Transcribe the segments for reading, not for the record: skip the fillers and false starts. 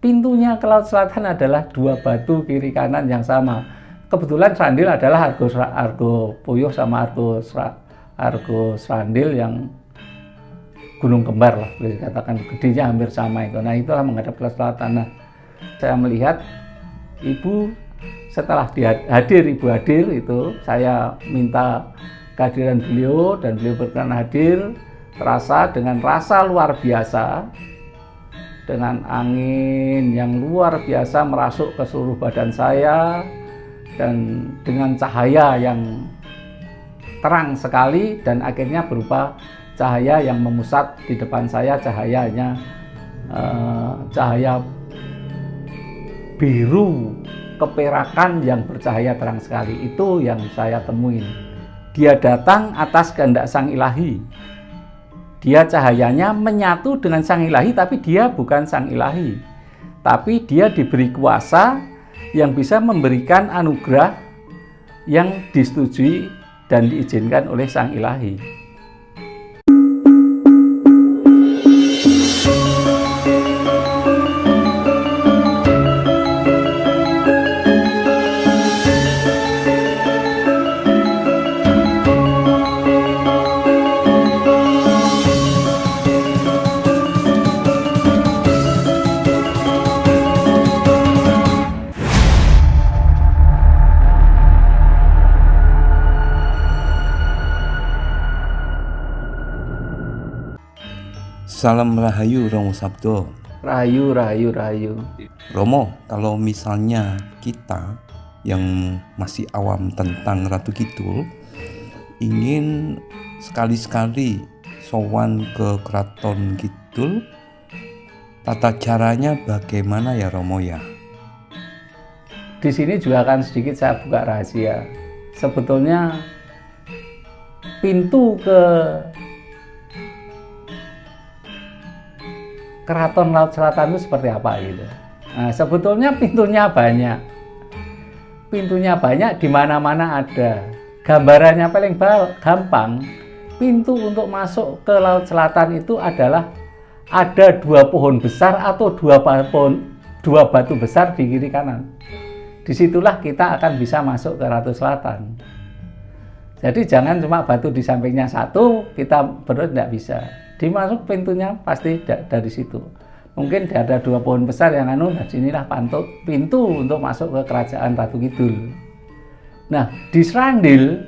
pintunya ke Laut Selatan adalah dua batu kiri kanan yang sama. Kebetulan Srandil adalah Argo Puyuh sama Argo Srandil yang gunung kembar lah, boleh dikatakan gedenya hampir sama itu. Nah, itulah menghadap ke Laut Selatan. Nah, saya melihat ibu setelah ibu hadir itu, saya minta kehadiran beliau dan beliau berkenan hadir. Terasa dengan rasa luar biasa, dengan angin yang luar biasa merasuk ke seluruh badan saya, dan dengan cahaya yang terang sekali, dan akhirnya berupa cahaya yang memusat di depan saya. Cahayanya cahaya biru keperakan yang bercahaya terang sekali. Itu yang saya temuin. Dia datang atas kehendak Sang Ilahi. Dia cahayanya menyatu dengan Sang Ilahi, tapi dia bukan Sang Ilahi. Tapi dia diberi kuasa yang bisa memberikan anugerah yang disetujui dan diizinkan oleh Sang Ilahi. Salam Rahayu Romo Sabdo. Rahayu, Rahayu, Rahayu. Romo, kalau misalnya kita yang masih awam tentang Ratu Kidul ingin sekali-sekali sowan ke Keraton Kidul, tata caranya bagaimana ya Romo ya? Di sini juga akan sedikit saya buka rahasia. Sebetulnya pintu ke Keraton Laut Selatan itu seperti apa gitu. Nah, sebetulnya pintunya banyak. Pintunya banyak, di mana-mana ada. Gambarannya paling gampang, pintu untuk masuk ke Laut Selatan itu adalah ada dua pohon besar atau dua batu besar di kiri kanan. Disitulah kita akan bisa masuk ke Ratu Selatan. Jadi jangan cuma batu di sampingnya satu, kita berdua tidak bisa. Dimasuk pintunya pasti dari situ. Mungkin ada dua pohon besar yang nah sinilah pintu untuk masuk ke kerajaan Ratu Kidul. Nah, di Srandil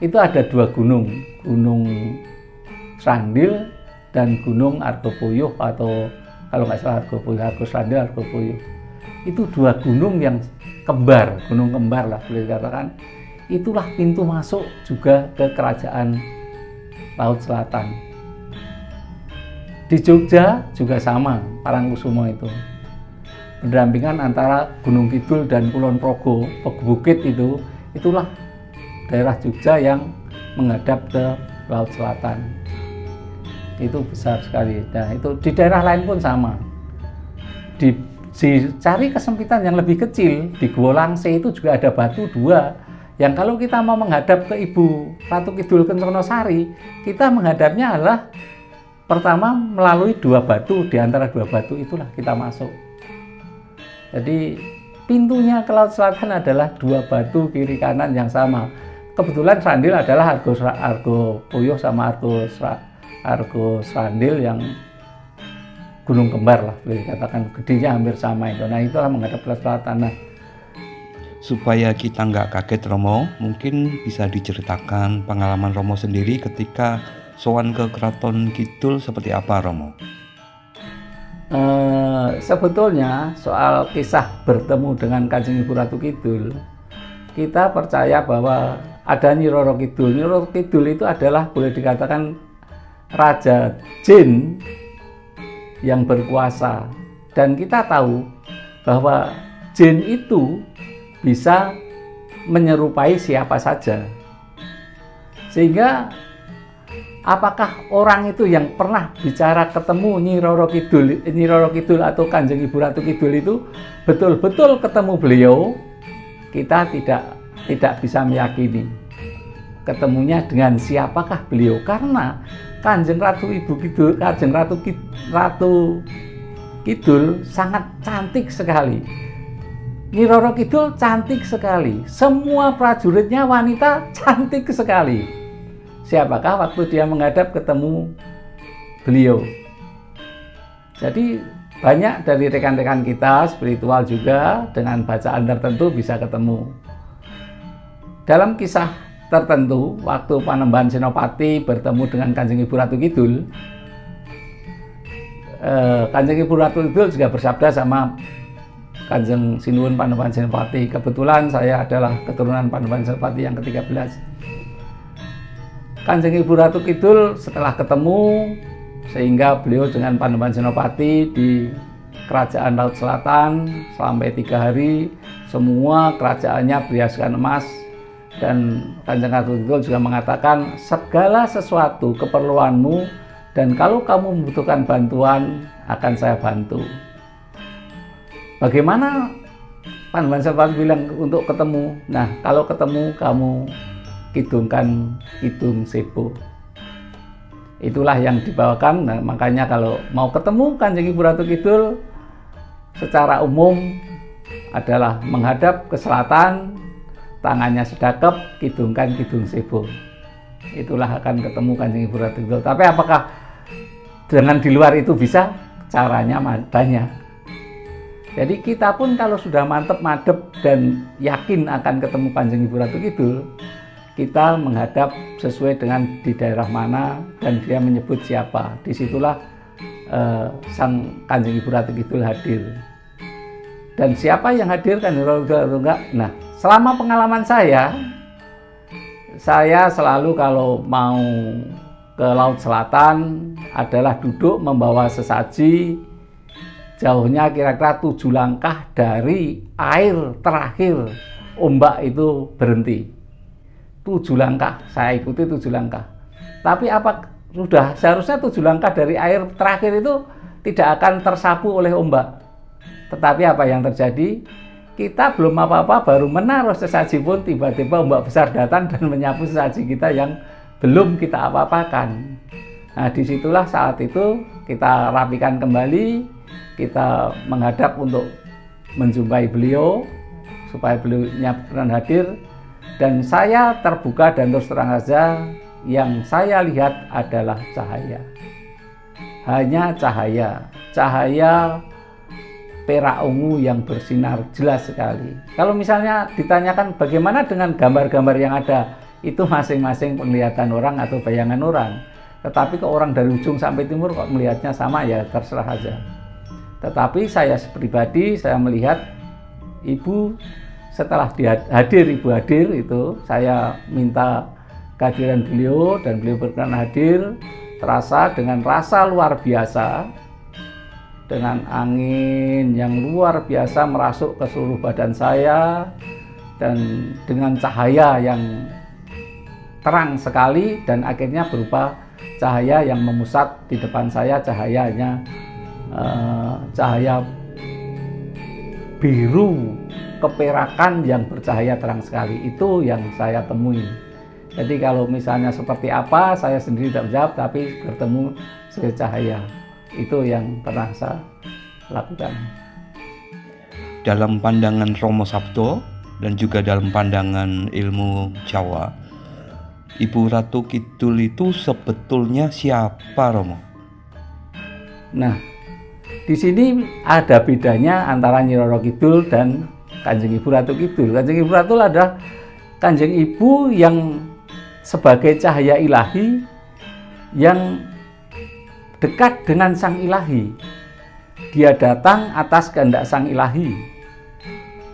itu ada dua gunung, Gunung Srandil dan Gunung Argopuyuh, atau kalau nggak salah Argo Srandil, Argopuyuh. Itu dua gunung yang kembar, gunung kembar lah boleh dikatakan. Itulah pintu masuk juga ke kerajaan Laut Selatan. Di Jogja juga sama, Parangkusumo itu. Pendampingan antara Gunung Kidul dan Kulon Progo, Bukit itulah daerah Jogja yang menghadap ke Laut Selatan. Itu besar sekali. Nah, itu di daerah lain pun sama. Dicari kesempitan yang lebih kecil, di Gua Langse itu juga ada batu dua. Yang kalau kita mau menghadap ke Ibu Ratu Kidul Kenconosari, kita menghadapnya adalah pertama melalui dua batu, di antara dua batu itulah kita masuk. Jadi pintunya ke Laut Selatan adalah dua batu kiri kanan yang sama. Kebetulan Srandil adalah Argo Puyuh sama Argo Srandil yang gunung kembar lah, boleh dikatakan gedenya hampir sama itu. Nah, itulah menghadap ke Laut Selatan. Nah, supaya kita nggak kaget Romo, mungkin bisa diceritakan pengalaman Romo sendiri ketika sowan ke Keraton Kidul seperti apa Romo? Sebetulnya soal kisah bertemu dengan Kanjeng Ibu Ratu Kidul, kita percaya bahwa ada Nyi Roro Kidul. Nyi Roro Kidul itu adalah boleh dikatakan Raja Jin yang berkuasa, dan kita tahu bahwa Jin itu bisa menyerupai siapa saja, sehingga apakah orang itu yang pernah bicara ketemu Nyi Roro Kidul atau Kanjeng Ibu Ratu Kidul itu betul-betul ketemu beliau, kita tidak bisa meyakini ketemunya dengan siapakah beliau, karena Kanjeng Ratu Kidul sangat cantik sekali. Nyi Roro Kidul cantik sekali. Semua prajuritnya wanita cantik sekali. Siapakah waktu dia menghadap ketemu beliau? Jadi banyak dari rekan-rekan kita spiritual juga dengan bacaan tertentu bisa ketemu. Dalam kisah tertentu, waktu Panembahan Senopati bertemu dengan Kanjeng Ibu Ratu Kidul, Kanjeng Ibu Ratu Kidul juga bersabda sama Kanjeng Sinuwun Panembahan Senopati. Kebetulan saya adalah keturunan Panembahan Senopati yang ke-13. Kanjeng Ibu Ratu Kidul setelah ketemu, sehingga beliau dengan Panembahan Senopati di Kerajaan Laut Selatan sampai 3 hari, semua kerajaannya berhiaskan emas. Dan Kanjeng Ratu Kidul juga mengatakan, segala sesuatu keperluanmu, dan kalau kamu membutuhkan bantuan akan saya bantu. Bagaimana Panembahan Senopati bilang untuk ketemu? Nah, kalau ketemu kamu kidungkan Kidung Sebo. Itulah yang dibawakan. Nah, makanya kalau mau ketemu Kanjeng Ibu Ratu Kidul secara umum adalah menghadap ke selatan, tangannya sedekap, kidungkan Kidung Sebo. Itulah akan ketemu Kanjeng Ibu Ratu Kidul. Tapi apakah dengan di luar itu bisa? Caranya banyak. Jadi kita pun kalau sudah mantep madep dan yakin akan ketemu Kanjeng Ibu Ratu Kidul, kita menghadap sesuai dengan di daerah mana dan dia menyebut siapa. Disitulah sang Kanjeng Ibu Ratu Kidul hadir. Dan siapa yang hadir Kanjeng Ratu Kidul atau enggak? Nah, selama pengalaman saya selalu kalau mau ke Laut Selatan adalah duduk membawa sesaji, jauhnya kira-kira 7 langkah dari air terakhir ombak itu berhenti. 7 langkah, saya ikuti 7 langkah. Tapi apa sudah seharusnya 7 langkah dari air terakhir itu tidak akan tersapu oleh ombak. Tetapi apa yang terjadi? Kita belum apa-apa, baru menaruh sesaji pun tiba-tiba ombak besar datang dan menyapu sesaji kita yang belum kita apa-apakan. Nah, disitulah saat itu kita rapikan kembali, kita menghadap untuk menjumpai beliau supaya beliaunya benar hadir. Dan saya terbuka dan terus terang saja, yang saya lihat adalah cahaya. Hanya cahaya. Cahaya perak ungu yang bersinar jelas sekali. Kalau misalnya ditanyakan bagaimana dengan gambar-gambar yang ada, itu masing-masing penglihatan orang atau bayangan orang. Tetapi ke orang dari ujung sampai timur kok melihatnya sama, ya terserah saja. Tetapi saya pribadi, saya melihat Ibu setelah Ibu hadir itu, saya minta kehadiran beliau dan beliau berkenan hadir, terasa dengan rasa luar biasa, dengan angin yang luar biasa merasuk ke seluruh badan saya, dan dengan cahaya yang terang sekali, dan akhirnya berupa cahaya yang memusat di depan saya, cahayanya cahaya biru keperakan yang bercahaya terang sekali. Itu yang saya temui. Jadi kalau misalnya seperti apa, saya sendiri tidak menjawab, tapi bertemu cahaya. Itu yang pernah saya lakukan. Dalam pandangan Romo Sabto dan juga dalam pandangan ilmu Jawa, Ibu Ratu Kidul itu sebetulnya siapa, Romo? Nah, di sini ada bedanya antara Nyi Roro Kidul dan Kanjeng Ibu Ratu Kidul. Kanjeng Ibu Ratu adalah Kanjeng Ibu yang sebagai cahaya ilahi yang dekat dengan Sang Ilahi. Dia datang atas kehendak Sang Ilahi.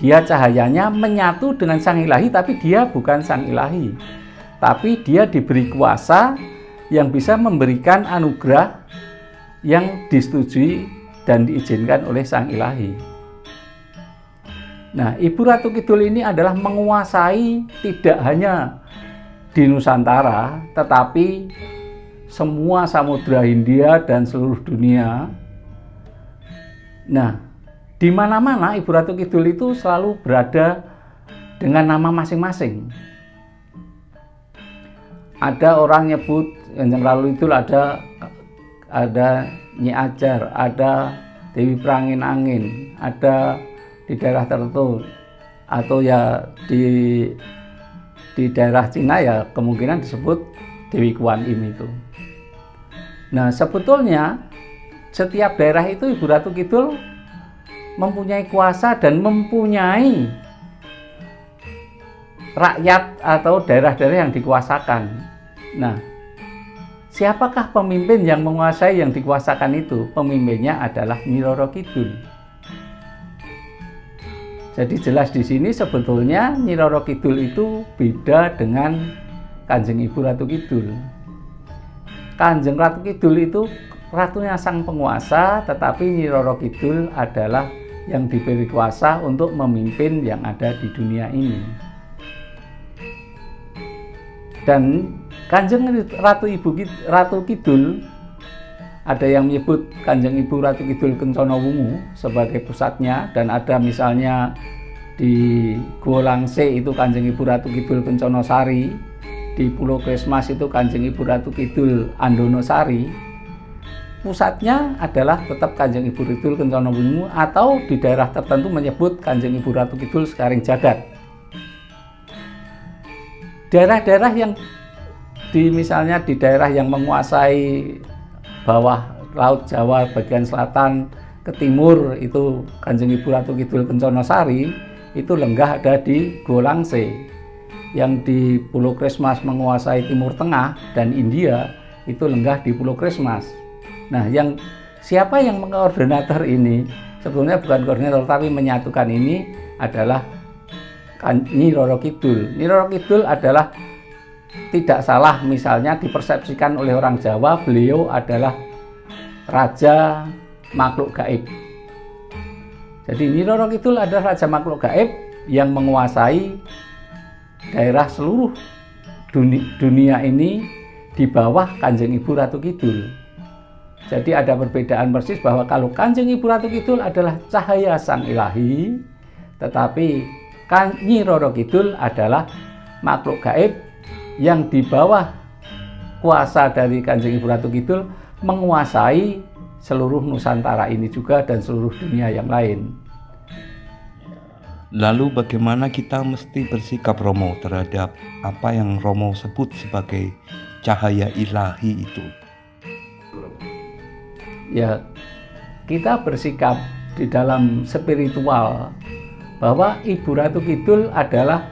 Dia cahayanya menyatu dengan Sang Ilahi, tapi dia bukan Sang Ilahi. Tapi dia diberi kuasa yang bisa memberikan anugerah yang disetujui dan diizinkan oleh Sang Ilahi. Nah, Ibu Ratu Kidul ini adalah menguasai tidak hanya di Nusantara, tetapi semua samudra Hindia dan seluruh dunia. Nah, di mana-mana Ibu Ratu Kidul itu selalu berada dengan nama masing-masing. Ada orang nyebut yang lalu itu ada Nyi Ajar, ada Dewi Perangin Angin, ada di daerah tertentu, atau ya di daerah Cina ya kemungkinan disebut Dewi Kuan Im itu. Nah, sebetulnya setiap daerah itu Ibu Ratu Kidul mempunyai kuasa dan mempunyai rakyat atau daerah-daerah yang dikuasakan. Nah, siapakah pemimpin yang menguasai yang dikuasakan itu? Pemimpinnya adalah Nyi Roro Kidul. Jadi jelas di sini sebetulnya Nyi Roro Kidul itu beda dengan Kanjeng Ibu Ratu Kidul. Kanjeng Ratu Kidul itu ratunya sang penguasa, tetapi Nyi Roro Kidul adalah yang diberi kuasa untuk memimpin yang ada di dunia ini. Dan Kanjeng Ratu Kidul, ada yang menyebut Kanjeng Ibu Ratu Kidul Kencana Wungu sebagai pusatnya, dan ada misalnya di Gua Langse itu Kanjeng Ibu Ratu Kidul Kencana Sari, di Pulau Kresmas itu Kanjeng Ibu Ratu Kidul Andono Sari. Pusatnya adalah tetap Kanjeng Ibu Kidul Kencana Wungu, atau di daerah tertentu menyebut Kanjeng Ibu Ratu Kidul Sekaring Jagat. Daerah-daerah yang misalnya di daerah yang menguasai bawah Laut Jawa bagian selatan ke timur itu Kanjeng Ibu Ratu Kidul Kencana Sari, itu lenggah ada di Gua Langse. Yang di Pulau Kresmas menguasai Timur Tengah dan India, itu lenggah di Pulau Kresmas. Nah, siapa yang mengkoordinator ini? Sebetulnya bukan koordinator, tapi menyatukan ini adalah Nyi Roro Kidul. Nyi Roro Kidul adalah, tidak salah misalnya dipersepsikan oleh orang Jawa, beliau adalah raja makhluk gaib. Jadi Nyi Roro Kidul adalah raja makhluk gaib yang menguasai daerah seluruh dunia ini di bawah Kanjeng Ibu Ratu Kidul. Jadi ada perbedaan persis bahwa kalau Kanjeng Ibu Ratu Kidul adalah cahaya sang ilahi, tetapi Nyi Roro Kidul adalah makhluk gaib yang di bawah kuasa dari Kanjeng Ibu Ratu Kidul menguasai seluruh Nusantara ini juga dan seluruh dunia yang lain. Lalu bagaimana kita mesti bersikap Romo terhadap apa yang Romo sebut sebagai cahaya ilahi itu? Ya, kita bersikap di dalam spiritual bahwa Ibu Ratu Kidul adalah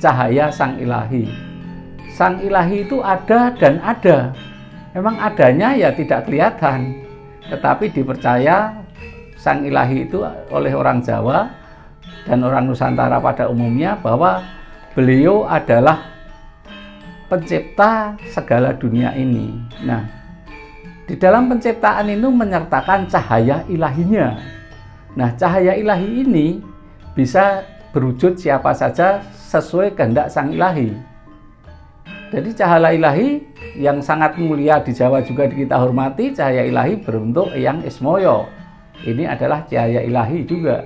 cahaya sang ilahi. Sang ilahi itu ada dan ada. Memang adanya ya tidak kelihatan, tetapi dipercaya sang ilahi itu oleh orang Jawa dan orang Nusantara pada umumnya bahwa beliau adalah pencipta segala dunia ini. Nah, di dalam penciptaan itu menyertakan cahaya ilahinya. Nah, cahaya ilahi ini bisa berwujud siapa saja sesuai kehendak sang ilahi. Jadi cahaya ilahi yang sangat mulia di Jawa juga kita hormati, cahaya ilahi berbentuk Eyang Ismoyo. Ini adalah cahaya ilahi juga.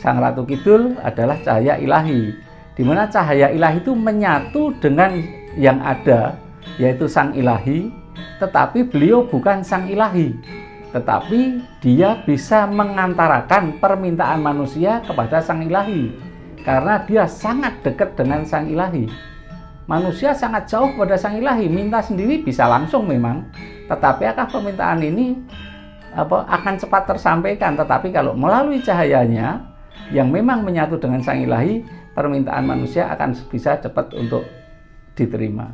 Sang Ratu Kidul adalah cahaya ilahi, di mana cahaya ilahi itu menyatu dengan yang ada, yaitu sang ilahi, tetapi beliau bukan sang ilahi, tetapi dia bisa mengantarakan permintaan manusia kepada sang ilahi, karena dia sangat dekat dengan sang ilahi. Manusia sangat jauh pada sang ilahi, minta sendiri bisa langsung memang, tetapi apakah permintaan ini akan cepat tersampaikan? Tetapi kalau melalui cahayanya yang memang menyatu dengan sang ilahi, permintaan manusia akan bisa cepat untuk diterima.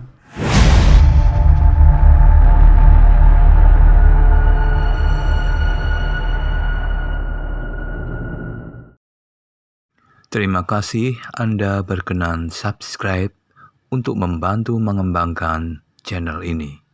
Terima kasih Anda berkenan subscribe untuk membantu mengembangkan channel ini.